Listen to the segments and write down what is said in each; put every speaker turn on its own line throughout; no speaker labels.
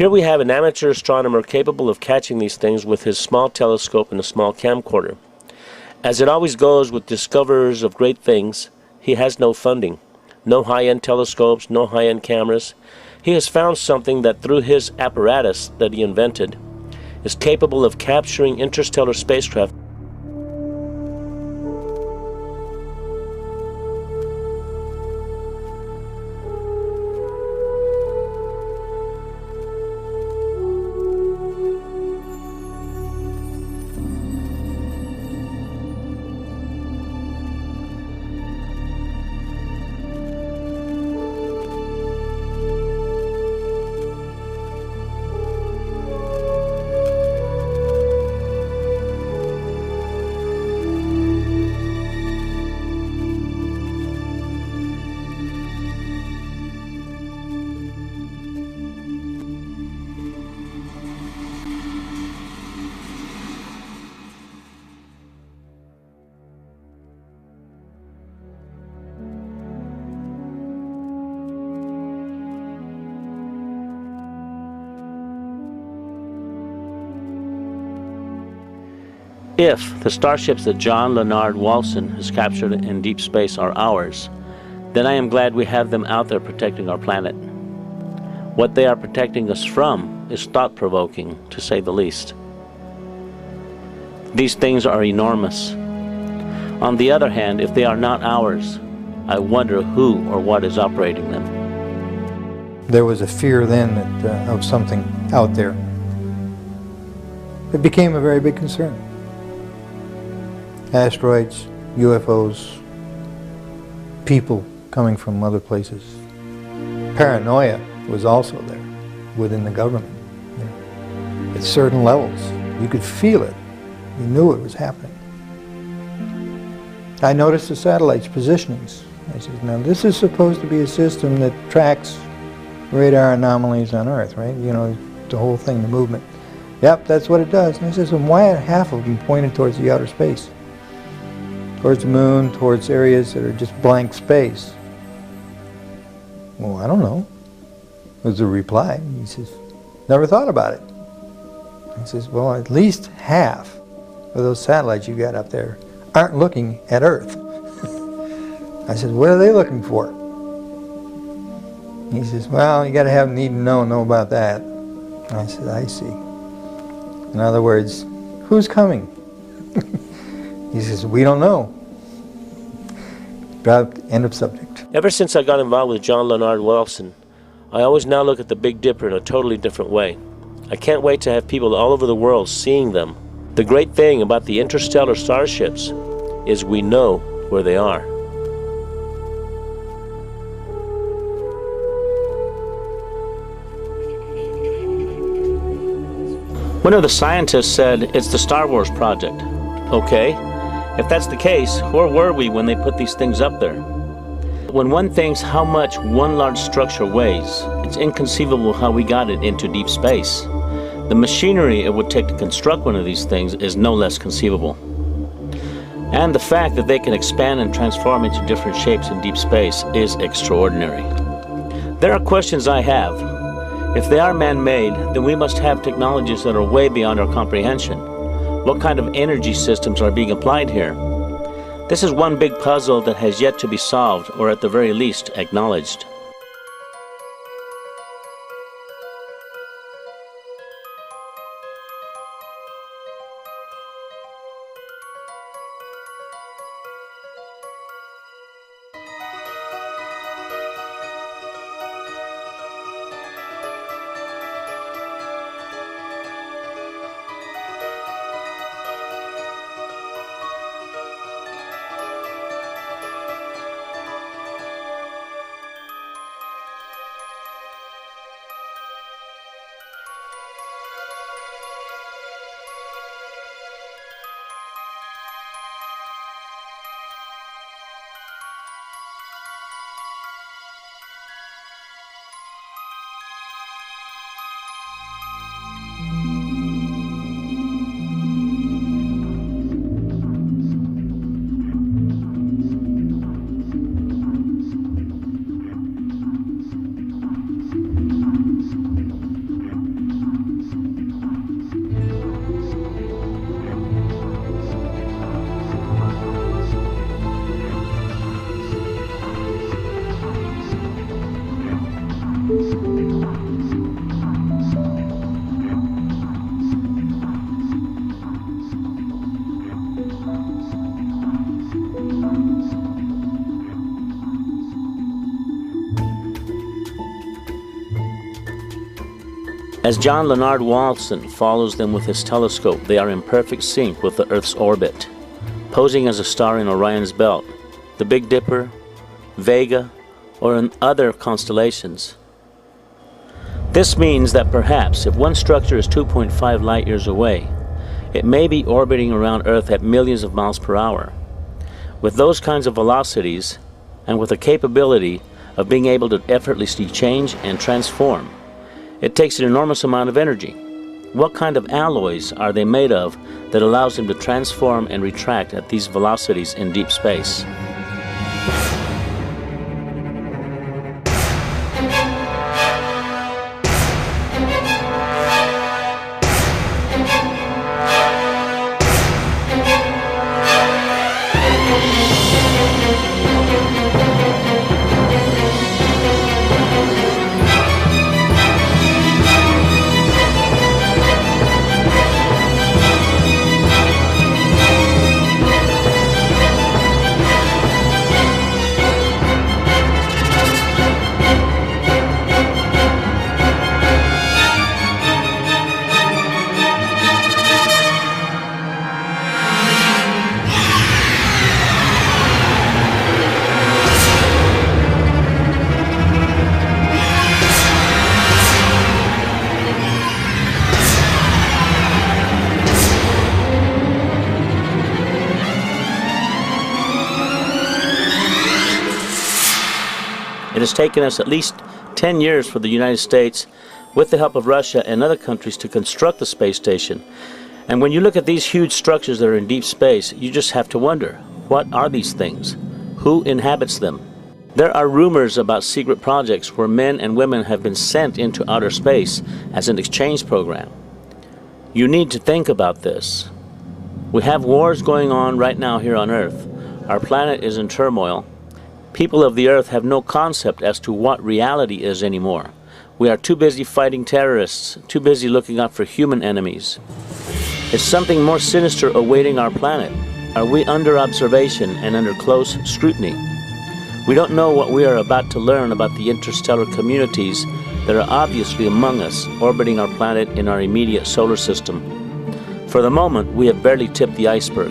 Here we have an amateur astronomer capable of catching these things with his small telescope and a small camcorder. As it always goes with discoverers of great things, he has no funding, no high-end telescopes, no high-end cameras. He has found something that through his apparatus that he invented is capable of capturing interstellar spacecraft. If the starships that John Leonard Walson has captured in deep space are ours, then I am glad we have them out there protecting our planet. What they are protecting us from is thought-provoking, to say the least. These things are enormous. On the other hand, if they are not ours, I wonder who or what is operating them.
There was a fear then that, of something out there. It became a very big concern. Asteroids, UFOs, people coming from other places. Paranoia was also there within the government. At certain levels, you could feel it. You knew it was happening. I noticed the satellites' positionings. I said, now this is supposed to be a system that tracks radar anomalies on Earth, right? You know, the whole thing, the movement. Yep, that's what it does. And I said, well, why are half of them pointed towards the outer space? Towards the moon, towards areas that are just blank space. Well, I don't know, was the reply. He says, never thought about it. He says, well, at least half of those satellites you got up there aren't looking at Earth. I said, what are they looking for? He says, well, you got to have need to know about that. I said, I see. In other words, who's coming? He says, we don't know. End of subject.
Ever since I got involved with John Leonard Walson, I always now look at the Big Dipper in a totally different way. I can't wait to have people all over the world seeing them. The great thing about the interstellar starships is we know where they are. One of the scientists said it's the Star Wars project. Okay, if that's the case, where were we when they put these things up there? When one thinks how much one large structure weighs, it's inconceivable how we got it into deep space. The machinery it would take to construct one of these things is no less conceivable. And the fact that they can expand and transform into different shapes in deep space is extraordinary. There are questions I have. If they are man-made, then we must have technologies that are way beyond our comprehension. What kind of energy systems are being applied here? This is one big puzzle that has yet to be solved, or at the very least, acknowledged. As John Leonard Walton follows them with his telescope, they are in perfect sync with the Earth's orbit, posing as a star in Orion's belt, the Big Dipper, Vega, or in other constellations. This means that perhaps if one structure is 2.5 light years away, it may be orbiting around Earth at millions of miles per hour. With those kinds of velocities, and with the capability of being able to effortlessly change and transform, it takes an enormous amount of energy. What kind of alloys are they made of that allows them to transform and retract at these velocities in deep space? It has taken us at least 10 years for the United States, with the help of Russia and other countries, to construct the space station. And when you look at these huge structures that are in deep space, you just have to wonder, what are these things? Who inhabits them? There are rumors about secret projects where men and women have been sent into outer space as an exchange program. You need to think about this. We have wars going on right now here on Earth. Our planet is in turmoil. People of the Earth have no concept as to what reality is anymore. We are too busy fighting terrorists, too busy looking out for human enemies. Is something more sinister awaiting our planet? Are we under observation and under close scrutiny? We don't know what we are about to learn about the interstellar communities that are obviously among us, orbiting our planet in our immediate solar system. For the moment, we have barely tipped the iceberg.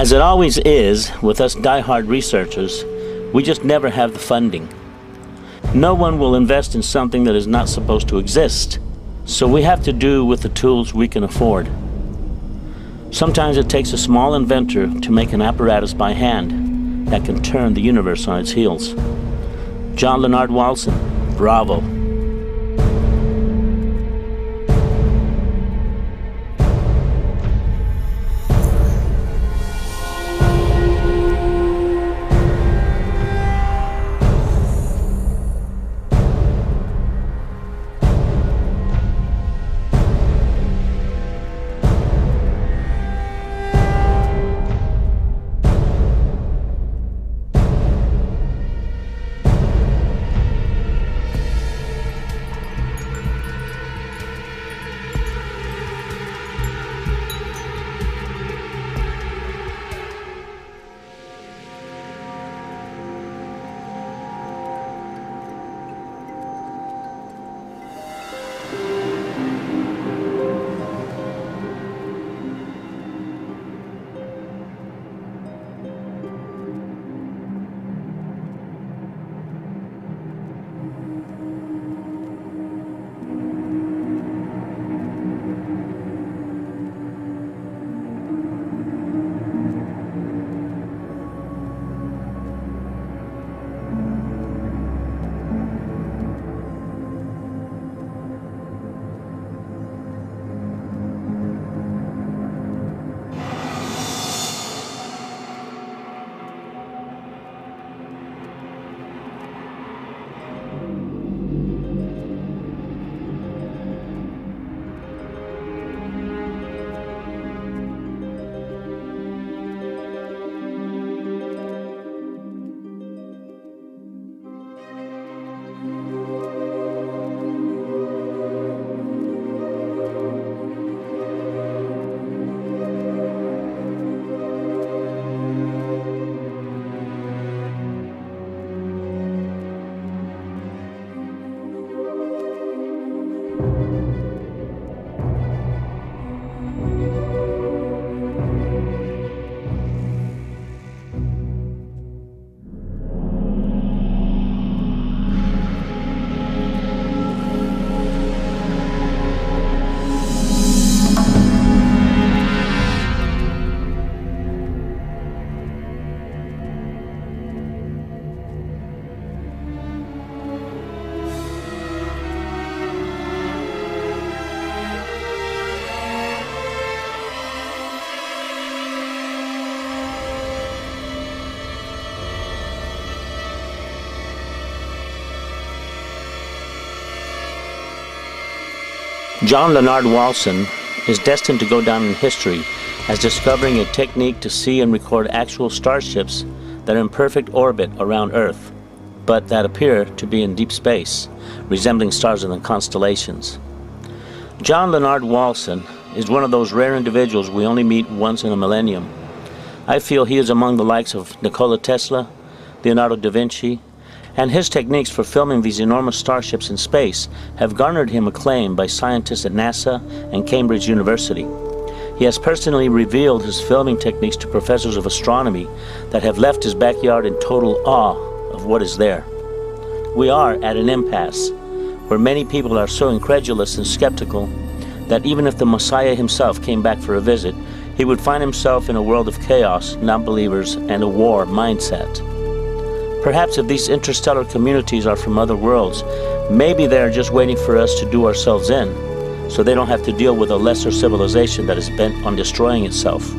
As it always is with us die-hard researchers, we just never have the funding. No one will invest in something that is not supposed to exist, so we have to do with the tools we can afford. Sometimes it takes a small inventor to make an apparatus by hand that can turn the universe on its heels. John Leonard Walson, bravo. John Leonard Walson is destined to go down in history as discovering a technique to see and record actual starships that are in perfect orbit around Earth, but that appear to be in deep space, resembling stars in the constellations. John Leonard Walson is one of those rare individuals we only meet once in a millennium. I feel he is among the likes of Nikola Tesla, Leonardo da Vinci, and his techniques for filming these enormous starships in space have garnered him acclaim by scientists at NASA and Cambridge University. He has personally revealed his filming techniques to professors of astronomy that have left his backyard in total awe of what is there. We are at an impasse where many people are so incredulous and skeptical that even if the Messiah himself came back for a visit, he would find himself in a world of chaos, non-believers, and a war mindset. Perhaps if these interstellar communities are from other worlds, maybe they're just waiting for us to do ourselves in, so they don't have to deal with a lesser civilization that is bent on destroying itself.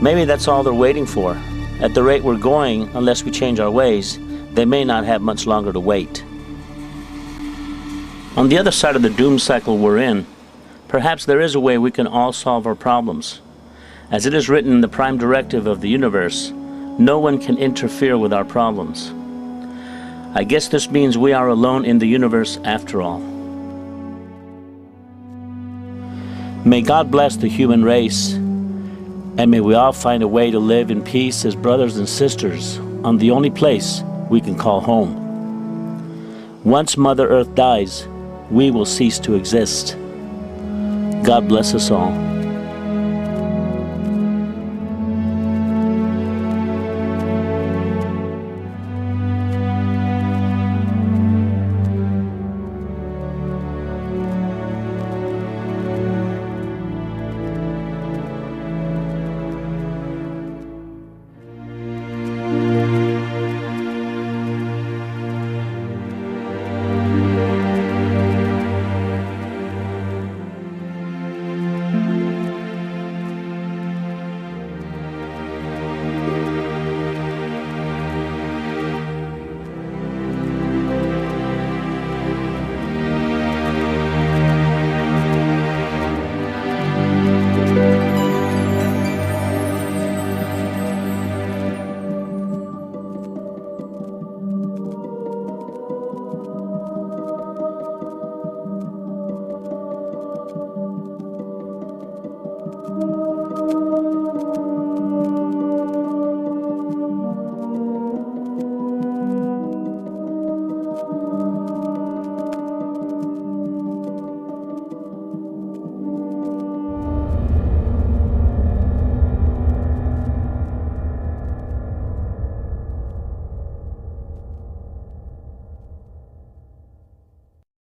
Maybe that's all they're waiting for. At the rate we're going, unless we change our ways, they may not have much longer to wait. On the other side of the doom cycle we're in, perhaps there is a way we can all solve our problems. As it is written in the prime directive of the universe, no one can interfere with our problems. I guess this means we are alone in the universe after all. May God bless the human race, and may we all find a way to live in peace as brothers and sisters on the only place we can call home. Once Mother Earth dies, we will cease to exist. God bless us all.